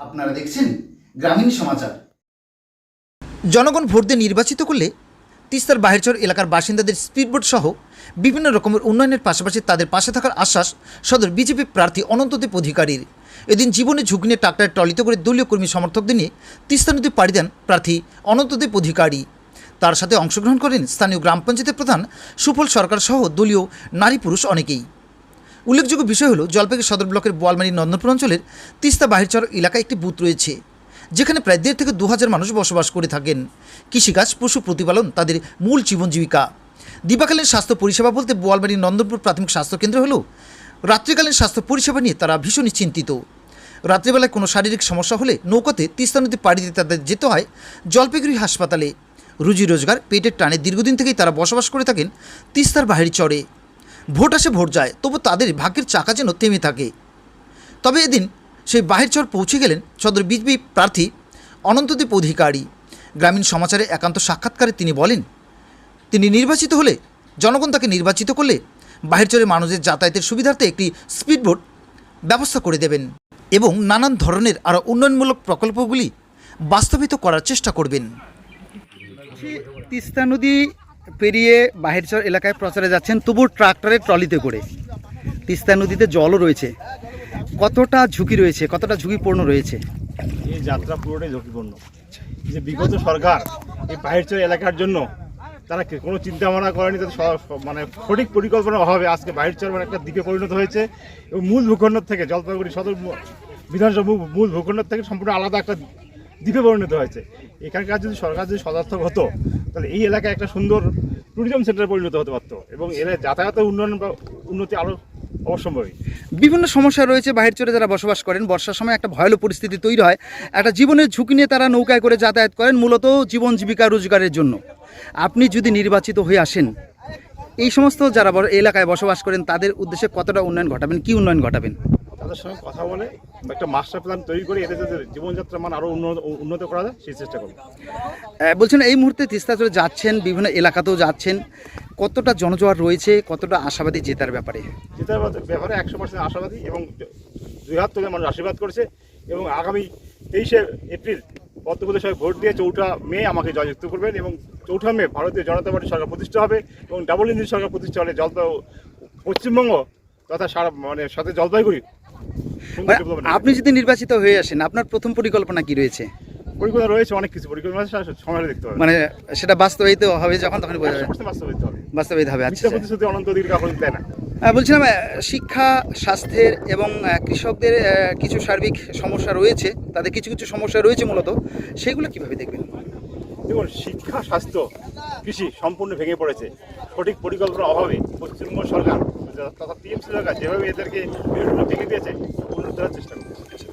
আপনারা দেখছেন গ্রামীণ সমাচার। জনগণ ভোট দিয়ে নির্বাচিত করলে তিস্তার বাহিরচর এলাকার বাসিন্দাদের স্পিডবোট সহ বিভিন্ন রকমের উন্নয়নের পাশাপাশি তাদের পাশে থাকার আশ্বাস সদর বিজেপি প্রার্থী অনন্তদীপ অধিকারীর। এদিন জীবনে ঝুঁকি নিয়ে ট্রাক্টরে ট্রলিতে করে দলীয় কর্মী সমর্থকদের নিয়ে তিস্তা নদী পাড়ি দেন প্রার্থী অনন্তদীপ অধিকারী। তার সাথে অংশগ্রহণ করেন স্থানীয় গ্রাম পঞ্চায়েতের প্রধান সুফল সরকার সহ দলীয় নারী পুরুষ অনেকেই। উল্লেখযোগ্য বিষয় হলো জলপাইগুড়ি সদর ব্লকের বোয়ালমারি নন্দনপুর অঞ্চলের তিস্তা বাহিরচর এলাকায় একটি বুথ রয়েছে, যেখানে প্রায় 1,500 থেকে 2,000 মানুষ বসবাস করে থাকেন। কৃষিকাজ, পশু প্রতিপালন তাদের মূল জীবন জীবিকা। দিবাকালীন স্বাস্থ্য পরিষেবা বলতে বোয়ালমারি নন্দনপুর প্রাথমিক স্বাস্থ্যকেন্দ্র হলেও রাত্রিকালীন স্বাস্থ্য পরিষেবা নিয়ে তারা ভীষণই চিন্তিত। রাত্রিবেলায় কোনো শারীরিক সমস্যা হলে নৌকাতে তিস্তা নদী পাড়ি দিতে তাদের যেতে হয় জলপাইগুড়ি হাসপাতালে। রুজি রোজগার পেটের টানে দীর্ঘদিন থেকেই তারা বসবাস করে থাকেন তিস্তার বাহিরচরে। ভোট আসে ভোট যায়, তবু তাদের ভাগ্যের চাকা যেন থেমে থাকে। তবে এদিন সেই বাহিরচর পৌঁছে গেলেন সদর বিজেপি প্রার্থী অনন্তদীপ অধিকারী। গ্রামীণ সমাচারে একান্ত সাক্ষাৎকারে তিনি বলেন, তিনি নির্বাচিত হলে, জনগণ তাকে নির্বাচিত করলে বাহিরচরের মানুষের যাতায়াতের সুবিধার্থে একটি স্পিডবোট ব্যবস্থা করে দেবেন এবং নানান ধরনের আরও উন্নয়নমূলক প্রকল্পগুলি বাস্তবিত করার চেষ্টা করবেন। তিস্তা নদী পেরিয়ে বাহিরচর এলাকায় প্রচারে যাচ্ছেন, তবু ট্রাক্টরে ট্রলিতে করে। তিস্তা নদীতে জলও রয়েছে, কতটা ঝুঁকি রয়েছে, কতটা ঝুঁকিপূর্ণ রয়েছে? এই যাত্রা পুরোটাই ঝুঁকিপূর্ণ। যে বিগত সরকার এই বাহিরচর এলাকার জন্য তারা কোনো চিন্তা ভাবনা করেনি, তাদের মানে সঠিক পরিকল্পনার অভাবে আজকে বাহিরচর মানে একটা দ্বীপে পরিণত হয়েছে এবং মূল ভূখণ্ড থেকে জলপাইগুড়ি সদর বিধানসভা মূল ভূখণ্ড থেকে সম্পূর্ণ আলাদা একটা দ্বীপে পরিণত হয়েছে। এখানকার যদি সরকার যদি সদর্থক হতো তাহলে এই এলাকায় একটা সুন্দর ট্যুরিজম সেন্টারে পরিণত হতে পারতো এবং এর যাতায়াতের উন্নয়ন বা উন্নতি আরও অবশ্যম্ভাবী। বিভিন্ন সমস্যা রয়েছে বাহিরচরে যারা বসবাস করেন। বর্ষার সময় একটা ভয়াবহ পরিস্থিতি তৈরি হয়, একটা জীবনের ঝুঁকি নিয়ে তারা নৌকায় করে যাতায়াত করেন মূলত জীবন জীবিকা রোজগারের জন্য। আপনি যদি নির্বাচিত হয়ে আসেন, এই সমস্ত যারা এলাকায় বসবাস করেন তাদের উদ্দেশ্যে কতটা উন্নয়ন ঘটাবেন, কি উন্নয়ন ঘটাবেন? তাদের সঙ্গে কথা বলে একটা মাস্টার প্ল্যান তৈরি করে এদের যাতে জীবনযাত্রার মান আরও উন্নত করা যায় সেই চেষ্টা করব। বলছেন এই মুহূর্তে তিস্তা চরে যাচ্ছেন, বিভিন্ন এলাকাতেও যাচ্ছেন, কতটা জনজোয়ার রয়েছে, কতটা আশাবাদী জেতার ব্যাপারে? জেতার ব্যাপারে 100% আশাবাদী এবং 2 হাত তুলে মানুষ আশীর্বাদ করেছে এবং আগামী 23শে এপ্রিল পদ্মপ্রদেশে ভোট দিয়ে 4ঠা মে আমাকে জয়যুক্ত করবেন এবং 4ঠা মে ভারতীয় জনতা পার্টি সরকার প্রতিষ্ঠা হবে এবং ডাবল ইঞ্জিন সরকার প্রতিষ্ঠা হলে পশ্চিমবঙ্গ তথা সারা মানে সাথে জলপাইগুড়ি। আপনি যদি নির্বাচিত হয়ে আসেন, আপনার প্রথম পরিকল্পনা কি রয়েছে? পরিকল্পনা রয়েছে অনেক কিছু, পরিকল্পনা সময় দেখতে হবে, মানে সেটা বাস্তবায়িত হবে যখন তখন বাস্তবায়িত হবে। বাস্তবায়িত হবে। আচ্ছা, প্রতিশ্রুতি অনন্ত অধিকার কাগজ দেয় না। বলছিলাম শিক্ষা, স্বাস্থ্যের এবং কৃষকদের কিছু সার্বিক সমস্যা রয়েছে, তাদের কিছু কিছু সমস্যা রয়েছে মূলত, সেগুলো কিভাবে দেখবেন? দেখুন, শিক্ষা, স্বাস্থ্য, কৃষি সম্পূর্ণ ভেঙে পড়েছে সঠিক পরিকল্পনার অভাবে। পশ্চিমবঙ্গ সরকার তথা টিএমসি সরকার যেভাবে এদেরকে ভেঙে দিয়েছে উন্নত করার চেষ্টা করছে।